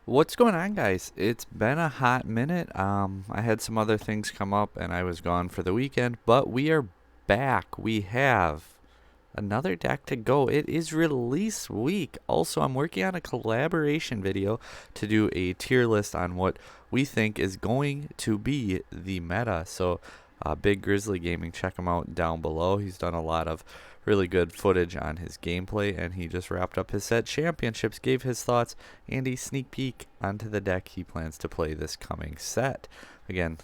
What's going on, guys? It's been a hot minute. I had some other things come up and I was gone for the weekend, but we are back. We have another deck to go. It is release week. Also, I'm working on a collaboration video to do a tier list on what we think is going to be the meta. So, Big Grizzly Gaming, check him out down below. He's done a lot of really good footage on his gameplay, and he just wrapped up his set championships, gave his thoughts, and a sneak peek onto the deck he plans to play this coming set. Again,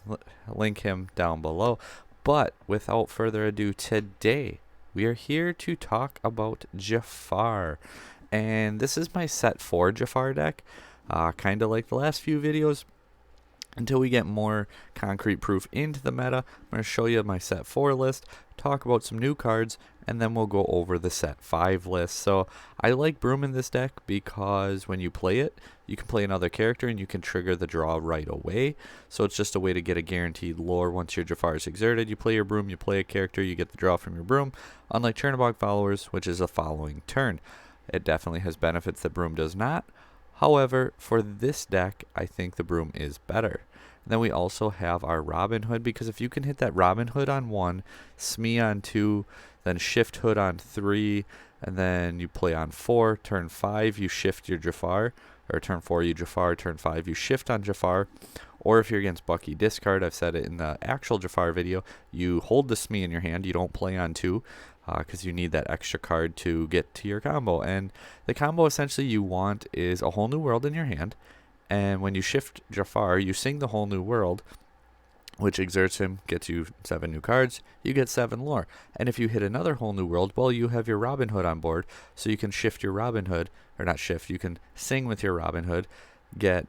link him down below. But without further ado, today we are here to talk about Jafar. And this is my set 4 Jafar deck. Kind of like the last few videos, until we get more concrete proof into the meta. I'm going to show you my set 4 list, talk about some new cards, and then we'll go over the set 5 list. So I like Broom in this deck because when you play it, you can play another character and you can trigger the draw right away. So it's just a way to get a guaranteed lore once your Jafar is exerted. You play your Broom, you play a character, you get the draw from your Broom. Unlike Chernobog Followers, which is a following turn. It definitely has benefits that Broom does not. However, for this deck, I think the Broom is better. And then we also have our Robin Hood, because if you can hit that Robin Hood on 1, Smee on 2, then Shift Hood on 3, and then you play on 4, turn 5 you shift your Jafar, or turn 4 you Jafar, turn 5 you shift on Jafar, or if you're against Bucky, discard. I've said it in the actual Jafar video, you hold the Smee in your hand, you don't play on 2, because you need that extra card to get to your combo. And the combo essentially you want is a whole new world in your hand, and when you shift Jafar, you sing the whole new world, which exerts him, gets you 7 new cards, you get 7 lore. And if you hit another whole new world, well, you have your Robin Hood on board, so you can shift your Robin Hood, or not shift, you can sing with your Robin Hood, get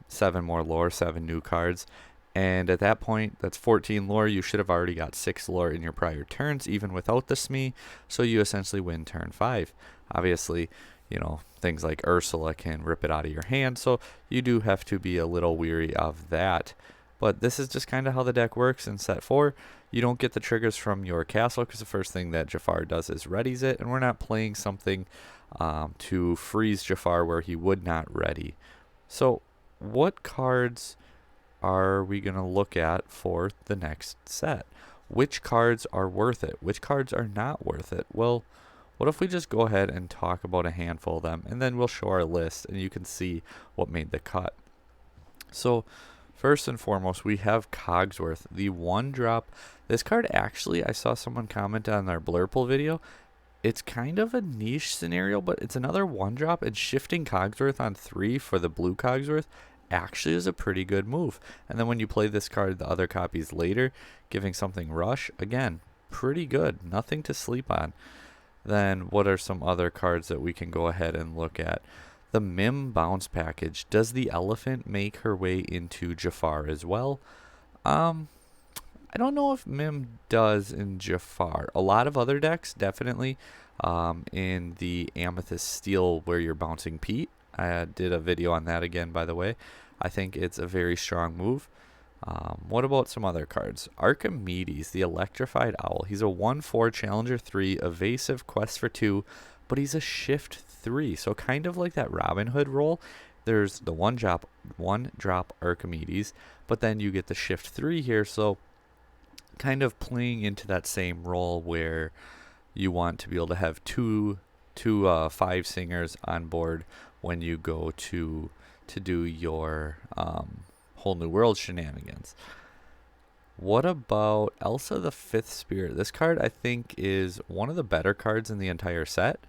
7 more lore, 7 new cards. And at that point, that's 14 lore. You should have already got 6 lore in your prior turns, even without the Smee, so you essentially win turn 5. Obviously, you know, things like Ursula can rip it out of your hand, so you do have to be a little weary of that. But this is just kind of how the deck works in set 4. You don't get the triggers from your castle, because the first thing that Jafar does is readies it, and we're not playing something to freeze Jafar where he would not ready. So what cards are we going to look at for the next set? Which cards are worth it? Which cards are not worth it? Well, what if we just go ahead and talk about a handful of them, and then we'll show our list and you can see what made the cut. So first and foremost, we have Cogsworth, the 1-drop. This card actually, I saw someone comment on our Blurple video. It's kind of a niche scenario, but it's another 1-drop, and shifting Cogsworth on 3 for the blue Cogsworth actually is a pretty good move. And then when you play this card the other copies later, giving something rush, again, pretty good. Nothing to sleep on. Then what are some other cards that we can go ahead and look at? The Mim bounce package. Does the elephant make her way into Jafar as well? I don't know if Mim does in Jafar. A lot of other decks, definitely. In the Amethyst Steel where you're bouncing Pete. I did a video on that again, by the way. I think it's a very strong move. What about some other cards? Archimedes, the Electrified Owl. He's a 1/4 Challenger 3, evasive, quest for 2, but he's a shift 3. So kind of like that Robin Hood role. There's the one drop Archimedes, but then you get the shift 3 here. So kind of playing into that same role where you want to be able to have two 5 singers on board when you go to do your whole new world shenanigans. What about Elsa the 5th Spirit? This card I think is one of the better cards in the entire set.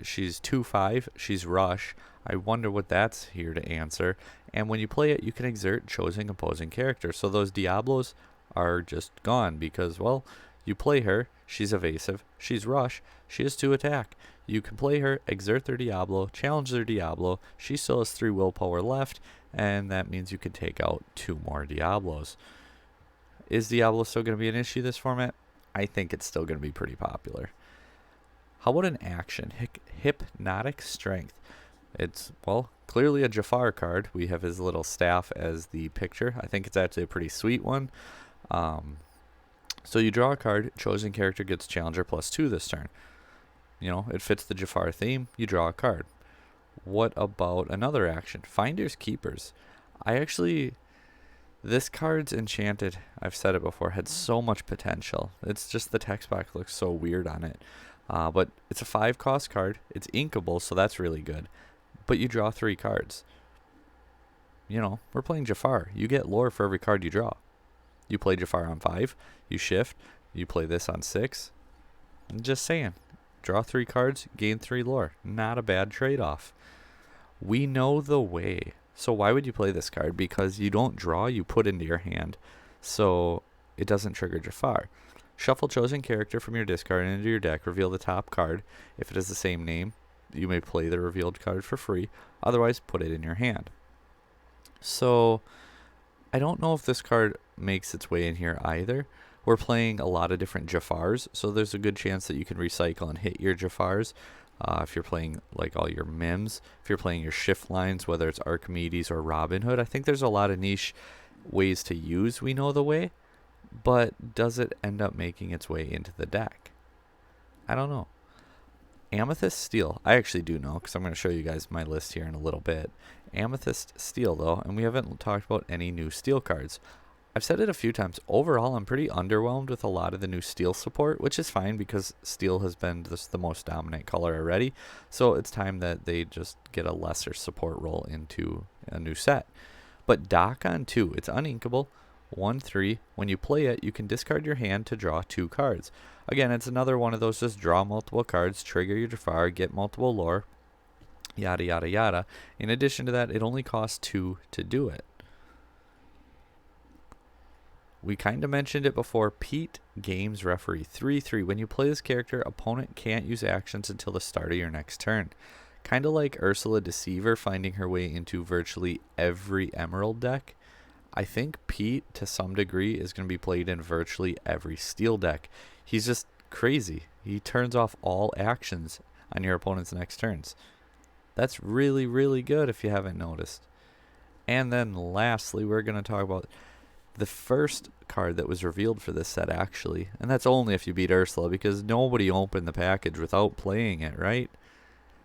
She's 2/5, she's rush. I wonder what that's here to answer. And when you play it, you can exert choosing opposing character. So those Diablos are just gone because, well, you play her, she's evasive, she's rush, she has 2 attack. You can play her, exert their Diablo, challenge their Diablo, she still has 3 willpower left, and that means you can take out 2 more Diablos. Is Diablo still going to be an issue this format? I think it's still going to be pretty popular. How about an action? Hypnotic Strength. It's, well, clearly a Jafar card. We have his little staff as the picture. I think it's actually a pretty sweet one. So you draw a card, chosen character gets Challenger +2 this turn. You know, it fits the Jafar theme, you draw a card. what about another action? Finders Keepers. This card's enchanted, I've said it before, had so much potential. It's just the text box looks so weird on it. But it's a 5-cost card. It's inkable, so that's really good. But you draw 3 cards. We're playing Jafar. You get lore for every card you draw. You play Jafar on 5, you shift, you play this on 6. I'm just saying, draw 3 cards, gain 3 lore. Not a bad trade-off. We know the way. So why would you play this card? Because you don't draw, you put into your hand. So it doesn't trigger Jafar. Shuffle chosen character from your discard into your deck. Reveal the top card. If it is the same name, you may play the revealed card for free. Otherwise, put it in your hand. So I don't know if this card makes its way in here either. We're playing a lot of different Jafars, so there's a good chance that you can recycle and hit your Jafars. If you're playing like all your Mims, if you're playing your shift lines, whether it's Archimedes or Robin Hood, I think there's a lot of niche ways to use We Know the Way, but does it end up making its way into the deck? I don't know. Amethyst Steel, I actually do know, because I'm going to show you guys my list here in a little bit. Amethyst Steel, though, and we haven't talked about any new Steel cards. I've said it a few times. Overall, I'm pretty underwhelmed with a lot of the new Steel support, which is fine because Steel has been the most dominant color already. So it's time that they just get a lesser support role into a new set. But Dock on 2, it's uninkable. 1/3. When you play it, you can discard your hand to draw 2 cards. Again, it's another one of those just draw multiple cards, trigger your Jafar, get multiple lore, yada yada yada. In addition to that, it only costs 2 to do it. We kind of mentioned it before. Pete Games Referee 3/3. When you play this character, opponent can't use actions until the start of your next turn. Kind of like Ursula Deceiver finding her way into virtually every Emerald deck. I think Pete, to some degree, is going to be played in virtually every Steel deck. He's just crazy. He turns off all actions on your opponent's next turns. That's really, really good if you haven't noticed. And then lastly, we're going to talk about the first card that was revealed for this set, actually. And that's only if you beat Ursula, because nobody opened the package without playing it, right?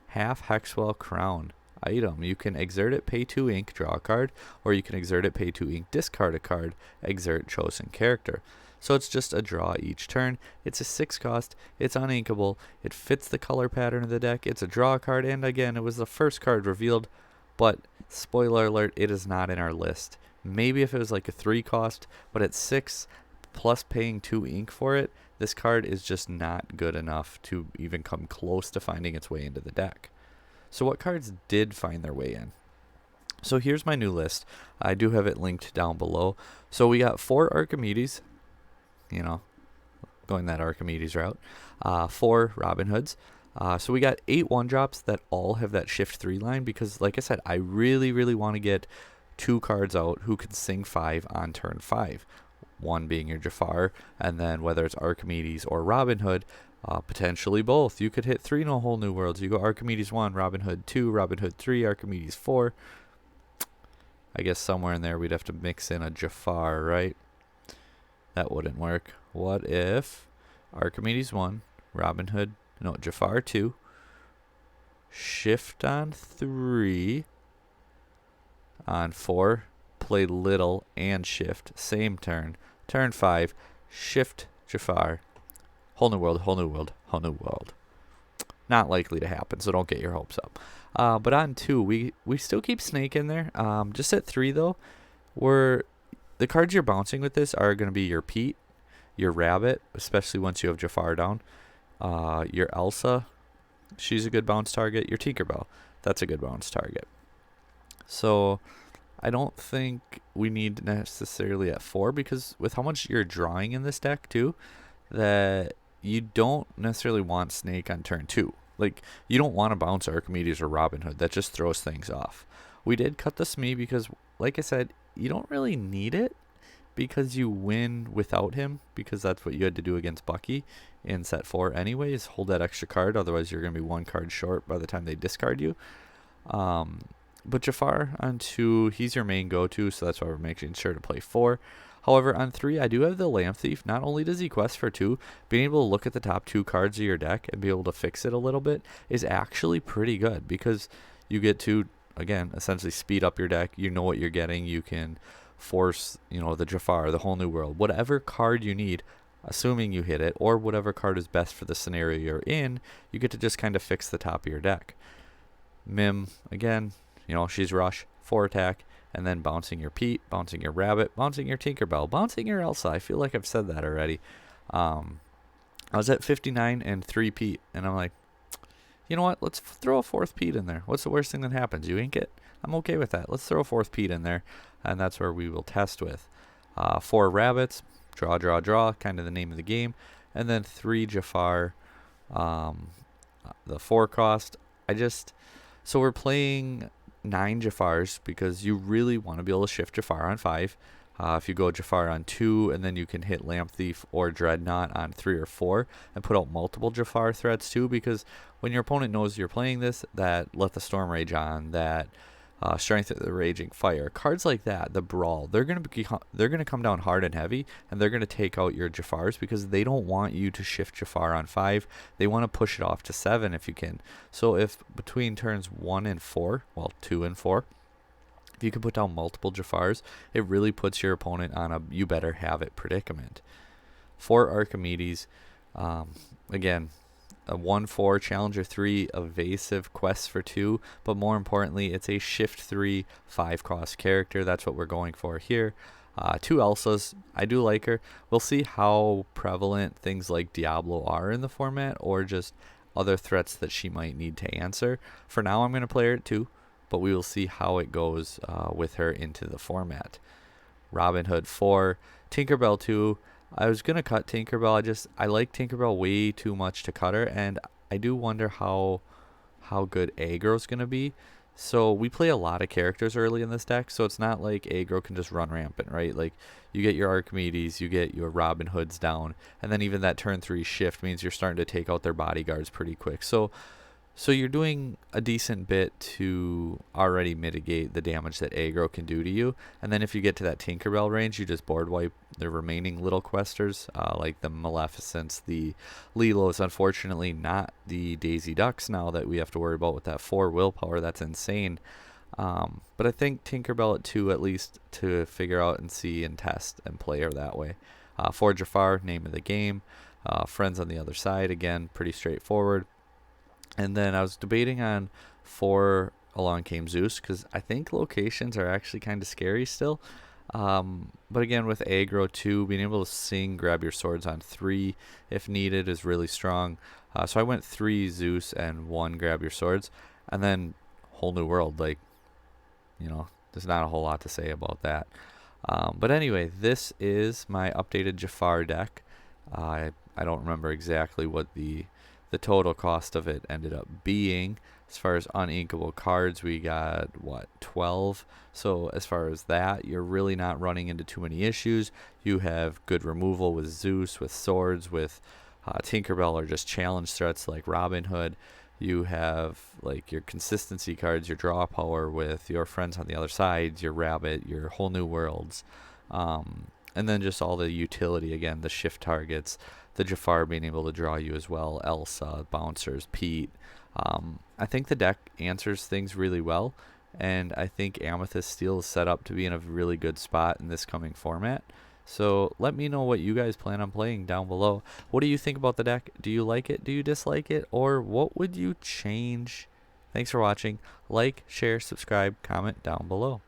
Half Hexwell Crown item. You can exert it, pay 2 ink, draw a card, or you can exert it, pay 2 ink, discard a card, exert chosen character. So it's just a draw each turn. It's a 6 cost, it's uninkable, it fits the color pattern of the deck, it's a draw card, and again, it was the first card revealed, but spoiler alert, it is not in our list. Maybe if it was like a 3 cost, but at 6 plus paying 2 ink for it, this card is just not good enough to even come close to finding its way into the deck. So what cards did find their way in? So here's my new list. I do have it linked down below. So we got 4 Archimedes, going that Archimedes route, 4 Robin Hoods. So we got 8 1-drops that all have that shift 3 line because, like I said, I really, really want to get 2 cards out who can sing 5 on turn 5. 1 being your Jafar, and then whether it's Archimedes or Robin Hood, potentially both. You could hit 3 No Whole New Worlds. You go Archimedes 1, Robin Hood 2, Robin Hood 3, Archimedes 4. I guess somewhere in there we'd have to mix in a Jafar, right? That wouldn't work. What if Archimedes 1, Jafar 2, shift on 3, on 4, play little and shift, same turn. Turn 5, shift Jafar, whole new world, whole new world, whole new world. Not likely to happen, so don't get your hopes up. But on 2, we still keep Snake in there. Just at 3, though, the cards you're bouncing with this are going to be your Pete, your Rabbit, especially once you have Jafar down, your Elsa, she's a good bounce target, your Tinkerbell, that's a good bounce target. So I don't think we need necessarily at 4, because with how much you're drawing in this deck too, that you don't necessarily want Snake on turn 2. Like, you don't want to bounce Archimedes or Robin Hood. That just throws things off. We did cut the Smee because, like I said, you don't really need it because you win without him, because that's what you had to do against Bucky in set 4 anyways. Hold that extra card, otherwise you're going to be 1 card short by the time they discard you. But Jafar on 2, he's your main go-to, so that's why we're making sure to play 4. However, on 3, I do have the Lamp Thief. Not only does he quest for 2, being able to look at the top 2 cards of your deck and be able to fix it a little bit is actually pretty good, because you get to, again, essentially speed up your deck. You know what you're getting. You can force, the Jafar, the whole new world, whatever card you need, assuming you hit it, or whatever card is best for the scenario you're in, you get to just kind of fix the top of your deck. Mim, again, she's Rush, 4 attack, and then bouncing your Pete, bouncing your Rabbit, bouncing your Tinkerbell, bouncing your Elsa. I feel like I've said that already. I was at 59 and 3 Pete, and I'm like, you know what? Let's throw a 4th Pete in there. What's the worst thing that happens? You ink it? I'm okay with that. Let's throw a 4th Pete in there, and that's where we will test with. 4 Rabbits, draw, draw, draw, kind of the name of the game, and then 3 Jafar, the 4 cost. So we're playing 9 Jafars because you really want to be able to shift Jafar on 5. If you go Jafar on 2, and then you can hit Lamp Thief or Dreadnought on 3 or 4 and put out multiple Jafar threats too, because when your opponent knows you're playing this, that Let the Storm Rage on, that Strength of the Raging Fire, cards like that, the Brawl, they're gonna come down hard and heavy, and they're gonna take out your Jafars because they don't want you to shift Jafar on 5. They want to push it off to 7 if you can. So if between turns 1 and 4, well, 2 and 4, if you can put down multiple Jafars, it really puts your opponent on a you better have it predicament. 4 Archimedes, again, a 1/4 Challenger 3 evasive quest for 2, but more importantly, it's a shift 3 5 cost character. That's what we're going for here. 2 Elsas, I do like her. We'll see how prevalent things like Diablo are in the format, or just other threats that she might need to answer. For now, I'm going to play her at 2. But we will see how it goes with her into the format. Robin Hood 4, Tinkerbell 2. I was going to cut Tinkerbell. I like Tinkerbell way too much to cut her, and I do wonder how good aggro's going to be. So we play a lot of characters early in this deck, so it's not like aggro can just run rampant, right? Like, you get your Archimedes, you get your Robin Hoods down, and then even that turn 3 shift means you're starting to take out their bodyguards pretty quick. So you're doing a decent bit to already mitigate the damage that aggro can do to you. And then if you get to that Tinkerbell range, you just board wipe the remaining little questers, like the Maleficents, the Lilos. Unfortunately, not the Daisy Ducks now that we have to worry about with that 4 willpower. That's insane. But I think Tinkerbell at 2 at least to figure out and see and test and play her that way. 4 Jafar, name of the game. Friends on the other side, again, pretty straightforward. And then I was debating on 4 Along Came Zeus, because I think locations are actually kind of scary still. But again, with aggro 2, being able to sing Grab Your Swords on 3 if needed is really strong. So I went 3 Zeus and 1 Grab Your Swords. And then Whole New World, there's not a whole lot to say about that. But anyway, this is my updated Jafar deck. I don't remember exactly what the total cost of it ended up being. As far as uninkable cards, we got 12. So as far as that, you're really not running into too many issues. You have good removal with Zeus, with swords, with Tinkerbell, or just challenge threats like Robin Hood. You have like your consistency cards, your draw power with your friends on the other side, your Rabbit, your Whole New Worlds, and then just all the utility, again, the shift targets, the Jafar being able to draw you as well, Elsa, bouncers, Pete. I think the deck answers things really well, and I think Amethyst Steel is set up to be in a really good spot in this coming format. So let me know what you guys plan on playing down below. What do you think about the deck? Do you like it? Do you dislike it? Or what would you change? Thanks for watching. Like, share, subscribe, comment down below.